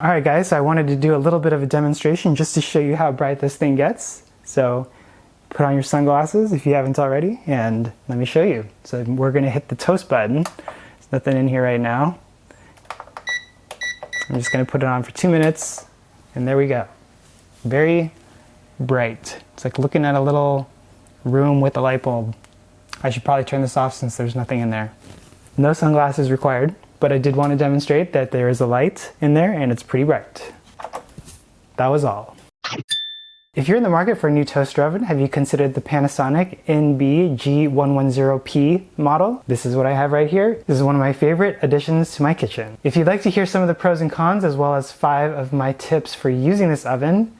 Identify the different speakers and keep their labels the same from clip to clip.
Speaker 1: Alright guys, so I wanted to do a little bit of a demonstration just to show you how bright this thing gets. So put on your sunglasses if you haven't already, and let me show you. So we're going to hit the toast button. There's nothing in here right now. I'm just going to put it on for 2 minutes, and there we go. Very bright. It's like looking at a little room with a light bulb. I should probably turn this off since there's nothing in there. No sunglasses required. But I did want to demonstrate that there is a light in there and it's pretty bright. That was all. If you're in the market for a new toaster oven, have you considered the Panasonic NB-G110P model? This is what I have right here. This is one of my favorite additions to my kitchen. If you'd like to hear some of the pros and cons as well as 5 of my tips for using this oven,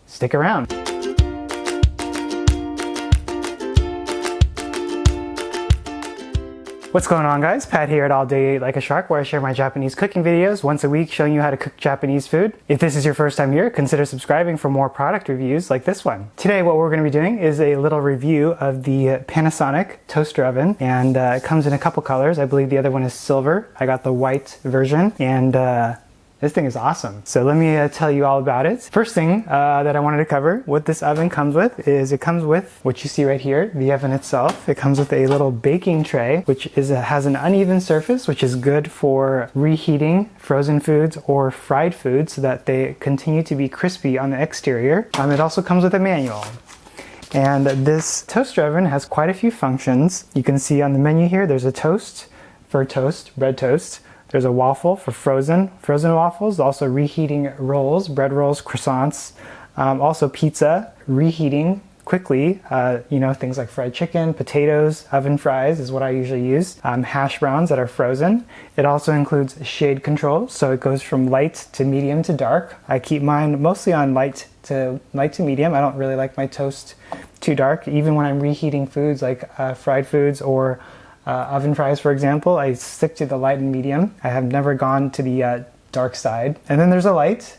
Speaker 1: stick around. What's going on guys? Pat here at All Day Eat Like a Shark, where I share my Japanese cooking videos once a week showing you how to cook Japanese food. If this is your first time here, consider subscribing for more product reviews like this one. Today what we're going to be doing is a little review of the Panasonic toaster oven, and it comes in a couple colors. I believe the other one is silver. I got the white version, and this thing is awesome. So let me tell you all about it. First thing that I wanted to cover, what this oven comes with is it comes with what you see right here, the oven itself. It comes with a little baking tray, which has an uneven surface, which is good for reheating frozen foods or fried foods so that they continue to be crispy on the exterior. It also comes with a manual. And this toaster oven has quite a few functions. You can see on the menu here, there's a toast for toast, bread toast. There's a waffle for frozen waffles, also reheating rolls, bread rolls, croissants, also pizza, reheating quickly, things like fried chicken, potatoes, oven fries is what I usually use, hash browns that are frozen. It also includes shade control, so it goes from light to medium to dark. I keep mine mostly on light to medium. I don't really like my toast too dark, even when I'm reheating foods like fried foods or oven fries, for example. I stick to the light and medium. I have never gone to the dark side. And then there's a light,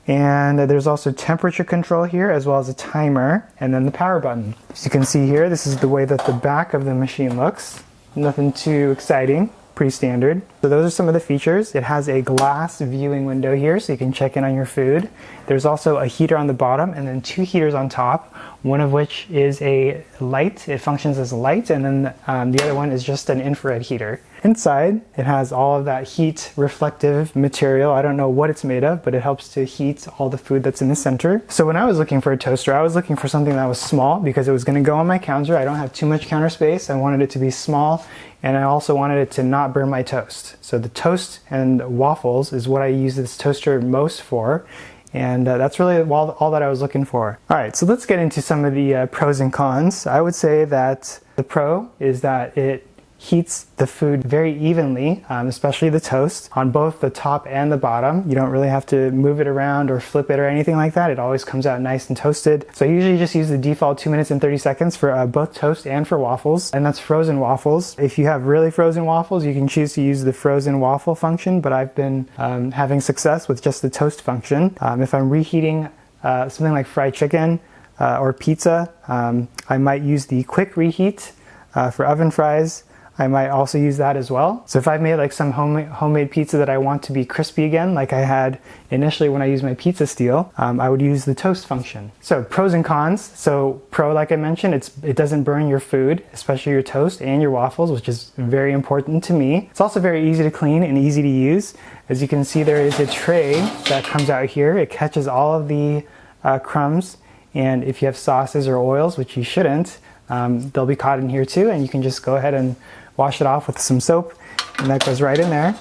Speaker 1: and there's also temperature control here, as well as a timer, and then the power button. As you can see here, this is the way that the back of the machine looks. Nothing too exciting, pretty standard. So those are some of the features. It has a glass viewing window here, so you can check in on your food. There's also a heater on the bottom, and then 2 heaters on top, one of which is a light. It functions as a light, and then the other one is just an infrared heater. Inside, it has all of that heat reflective material. I don't know what it's made of, but it helps to heat all the food that's in the center. So when I was looking for a toaster, I was looking for something that was small because it was going to go on my counter. I don't have too much counter space. I wanted it to be small, and I also wanted it to not burn my toast. So the toast and waffles is what I use this toaster most for. And that's really all that I was looking for. All right, so let's get into some of the pros and cons. I would say that the pro is that it heats the food very evenly, especially the toast, on both the top and the bottom. You don't really have to move it around or flip it or anything like that. It always comes out nice and toasted. So I usually just use the default 2 minutes and 30 seconds for both toast and for waffles, and that's frozen waffles. If you have really frozen waffles, you can choose to use the frozen waffle function, but I've been having success with just the toast function. If I'm reheating something like fried chicken or pizza, I might use the quick reheat for oven fries. I might also use that as well. So if I've made like some homemade pizza that I want to be crispy again, like I had initially when I used my pizza steel, I would use the toast function. So pros and cons. So pro, like I mentioned, it doesn't burn your food, especially your toast and your waffles, which is very important to me. It's also very easy to clean and easy to use. As you can see, there is a tray that comes out here. It catches all of the crumbs, and if you have sauces or oils, which you shouldn't, they'll be caught in here too, and you can just go ahead and wash it off with some soap, and that goes right in there.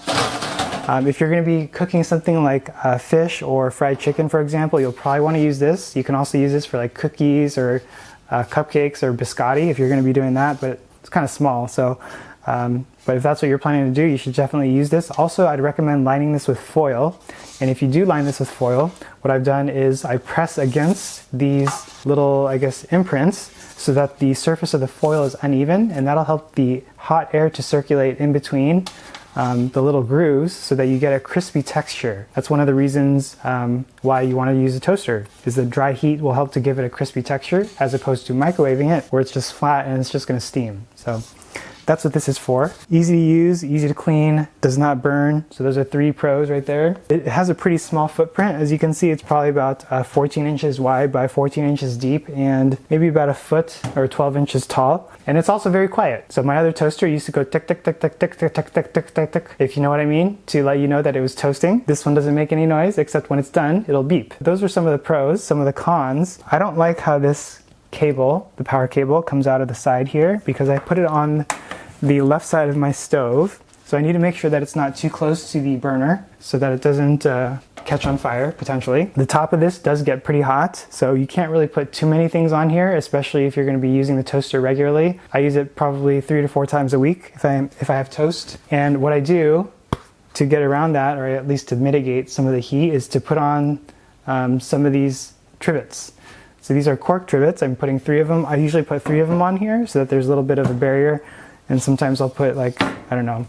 Speaker 1: If you're going to be cooking something like fish or fried chicken, for example, you'll probably want to use this. You can also use this for like cookies or cupcakes or biscotti if you're going to be doing that, but it's kind of small. So, but if that's what you're planning to do, you should definitely use this. Also, I'd recommend lining this with foil. And if you do line this with foil, what I've done is I press against these little, imprints so that the surface of the foil is uneven, and that'll help the hot air to circulate in between the little grooves so that you get a crispy texture. That's one of the reasons why you want to use a toaster, is the dry heat will help to give it a crispy texture as opposed to microwaving it where it's just flat and it's just going to steam. So That's what this is for. Easy to use, easy to clean, does not burn. So those are 3 pros right there. It has a pretty small footprint. As you can see, it's probably about 14 inches wide by 14 inches deep and maybe about a foot or 12 inches tall. And it's also very quiet. So my other toaster used to go tick, tick, tick, tick, tick, tick, tick, tick, tick, tick, tick, if you know what I mean, to let you know that it was toasting. This one doesn't make any noise, except when it's done, it'll beep. Those are some of the pros. Some of the cons. I don't like how this cable, the power cable, comes out of the side here because I put it on the left side of my stove. So I need to make sure that it's not too close to the burner so that it doesn't catch on fire potentially. The top of this does get pretty hot, so you can't really put too many things on here, especially if you're going to be using the toaster regularly. I use it probably 3 to 4 times a week if I have toast. And what I do to get around that, or at least to mitigate some of the heat, is to put on some of these trivets. So these are cork trivets. I'm putting 3 of them. I usually put 3 of them on here so that there's a little bit of a barrier. And sometimes I'll put like, I don't know,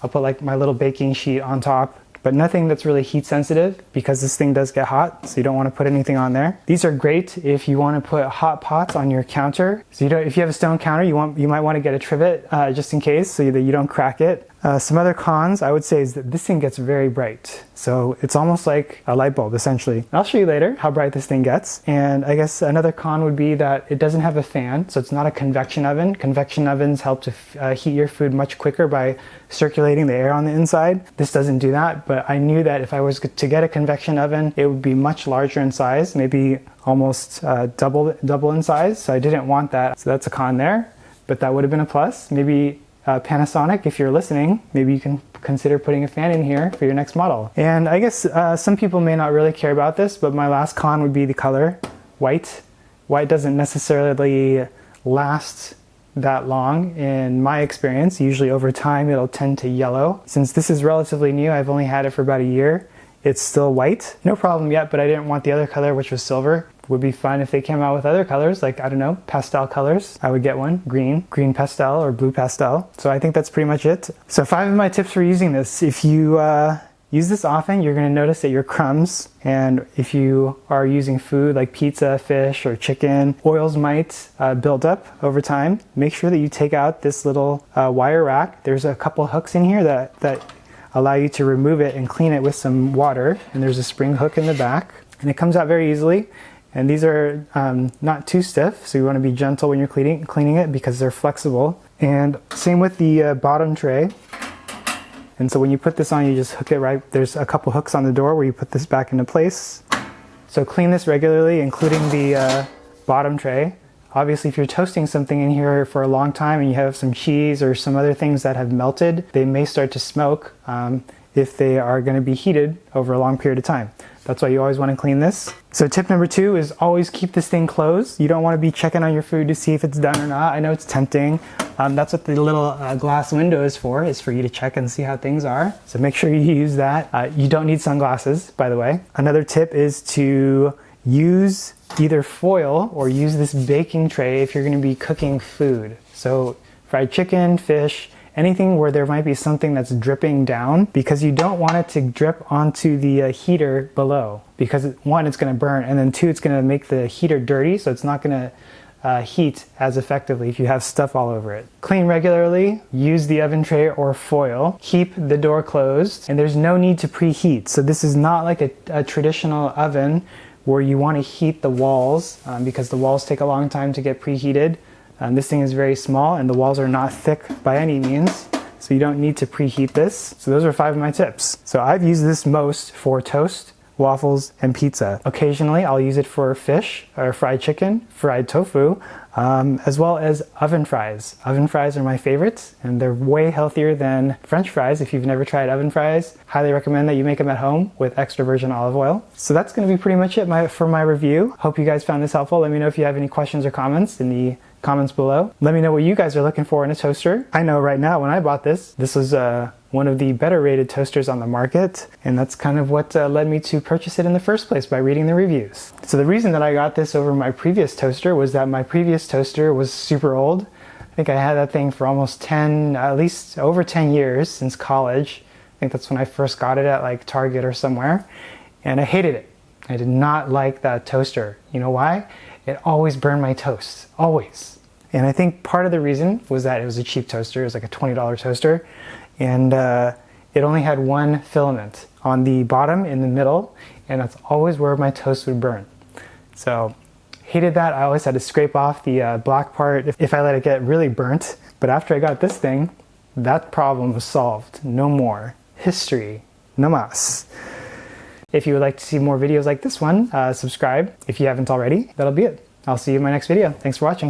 Speaker 1: I'll put like my little baking sheet on top, but nothing that's really heat sensitive because this thing does get hot, so you don't want to put anything on there. These are great if you want to put hot pots on your counter. So if you have a stone counter, you might want to get a trivet just in case so that you don't crack it. Some other cons I would say is that this thing gets very bright. So it's almost like a light bulb essentially. I'll show you later how bright this thing gets. And I guess another con would be that it doesn't have a fan, so it's not a convection oven. Convection ovens help to heat your food much quicker by circulating the air on the inside. This doesn't do that, but I knew that if I was to get a convection oven, it would be much larger in size, maybe almost double in size. So I didn't want that. So that's a con there, but that would have been a plus. Maybe Panasonic, if you're listening, maybe you can consider putting a fan in here for your next model. And I guess some people may not really care about this, but my last con would be the color, white. White doesn't necessarily last that long in my experience. Usually over time it'll tend to yellow. Since this is relatively new, I've only had it for about a year, it's still white. No problem yet, but I didn't want the other color, which was silver. Would be fun if they came out with other colors, like, I don't know, pastel colors. I would get one, green pastel or blue pastel. So I think that's pretty much it. So 5 of my tips for using this. If you use this often, you're going to notice that your crumbs, and if you are using food like pizza, fish, or chicken, oils might build up over time. Make sure that you take out this little wire rack. There's a couple hooks in here that allow you to remove it and clean it with some water. And there's a spring hook in the back, and it comes out very easily. And these are not too stiff, so you want to be gentle when you're cleaning it because they're flexible. And same with the bottom tray. And so when you put this on, you just hook it right. There's a couple hooks on the door where you put this back into place. So clean this regularly, including the bottom tray. Obviously, if you're toasting something in here for a long time and you have some cheese or some other things that have melted, they may start to smoke if they are going to be heated over a long period of time. That's why you always want to clean this. So tip number 2 is always keep this thing closed. You don't want to be checking on your food to see if it's done or not. I know it's tempting. That's what the little glass window is for you to check and see how things are. So make sure you use that. You don't need sunglasses, by the way. Another tip is to use either foil or use this baking tray if you're going to be cooking food. So fried chicken, fish, anything where there might be something that's dripping down, because you don't want it to drip onto the heater below, because 1, it's going to burn, and then 2, it's going to make the heater dirty, so it's not going to heat as effectively if you have stuff all over it. Clean regularly, use the oven tray or foil, keep the door closed, and there's no need to preheat. So this is not like a traditional oven where you want to heat the walls because the walls take a long time to get preheated. This thing is very small and the walls are not thick by any means, so you don't need to preheat this. So those are 5 of my tips. So I've used this most for toast, waffles, and pizza. Occasionally I'll use it for fish or fried chicken, fried tofu, as well as oven fries. Oven fries are my favorites, and they're way healthier than French fries. If you've never tried oven fries, highly recommend that you make them at home with extra virgin olive oil. So that's going to be pretty much it for my review. Hope you guys found this helpful. Let me know if you have any questions or comments in the comments below. Let me know what you guys are looking for in a toaster. I know right now when I bought this was one of the better rated toasters on the market, and that's kind of what led me to purchase it in the first place, by reading the reviews. So the reason that I got this over my previous toaster was that my previous toaster was super old. I think I had that thing for almost at least over 10 years since college. I think that's when I first got it at like Target or somewhere, and I hated it. I did not like that toaster. You know why? It always burned my toast, always. And I think part of the reason was that it was a cheap toaster. It was like a $20 toaster. And it only had one filament on the bottom in the middle. And that's always where my toast would burn. So hated that. I always had to scrape off the black part if I let it get really burnt. But after I got this thing, that problem was solved. No more. History. No mas. If you would like to see more videos like this one, subscribe if you haven't already. That'll be it. I'll see you in my next video. Thanks for watching.